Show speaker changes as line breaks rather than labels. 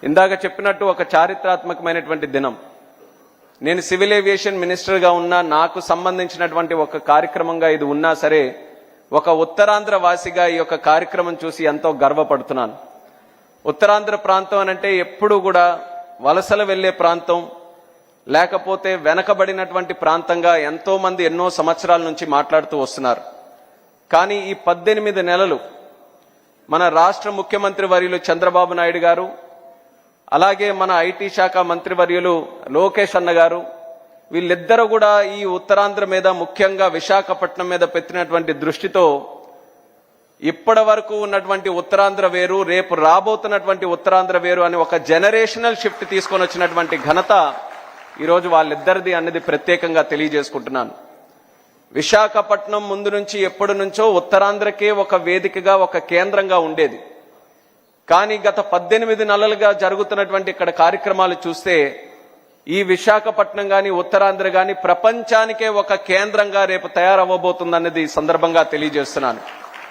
ఇందాక చెప్పినట్టు ఒక చారిత్రాత్మకమైనటువంటి దినం. నేను సివిల్ ఏవియేషన్ మినిస్టర్గా ఉన్నా, నాకు సంబంధించినటువంటి ఒక కార్యక్రమంగా ఇది ఉన్నా సరే, ఒక ఉత్తరాంధ్ర వాసిగా ఈ యొక్క కార్యక్రమం చూసి ఎంతో గర్వపడుతున్నాను. ఉత్తరాంధ్ర ప్రాంతం అనంటే ఎప్పుడూ కూడా వలసలు వెళ్లే ప్రాంతం, లేకపోతే వెనకబడినటువంటి ప్రాంతంగా ఎంతో మంది ఎన్నో సంవత్సరాల నుంచి మాట్లాడుతూ వస్తున్నారు. కానీ ఈ 18 నెలలు మన రాష్ట్ర ముఖ్యమంత్రి వర్యులు చంద్రబాబు నాయుడు గారు, అలాగే మన ఐటీ శాఖ మంత్రివర్యులు లోకేష్ అన్న గారు, వీళ్ళిద్దరూ కూడా ఈ ఉత్తరాంధ్ర మీద, ముఖ్యంగా విశాఖపట్నం మీద పెట్టినటువంటి దృష్టితో ఇప్పటి వరకు ఉన్నటువంటి ఉత్తరాంధ్ర వేరు, రేపు రాబోతున్నటువంటి ఉత్తరాంధ్ర వేరు అని ఒక జనరేషనల్ షిఫ్ట్ తీసుకొని వచ్చినటువంటి ఘనత ఈరోజు వాళ్ళిద్దరిది అన్నది ప్రత్యేకంగా తెలియజేసుకుంటున్నాను. విశాఖపట్నం ముందు నుంచి ఎప్పటి నుంచో ఉత్తరాంధ్రకే ఒక వేదికగా, ఒక కేంద్రంగా ఉండేది. కానీ గత 18 నెలలుగా జరుగుతున్నటువంటి ఇక్కడ కార్యక్రమాలు చూస్తే ఈ విశాఖపట్నం గాని, ఉత్తరాంధ్ర గాని ప్రపంచానికే ఒక కేంద్రంగా రేపు తయారవ్వబోతుందన్నది సందర్భంగా తెలియజేస్తున్నాను.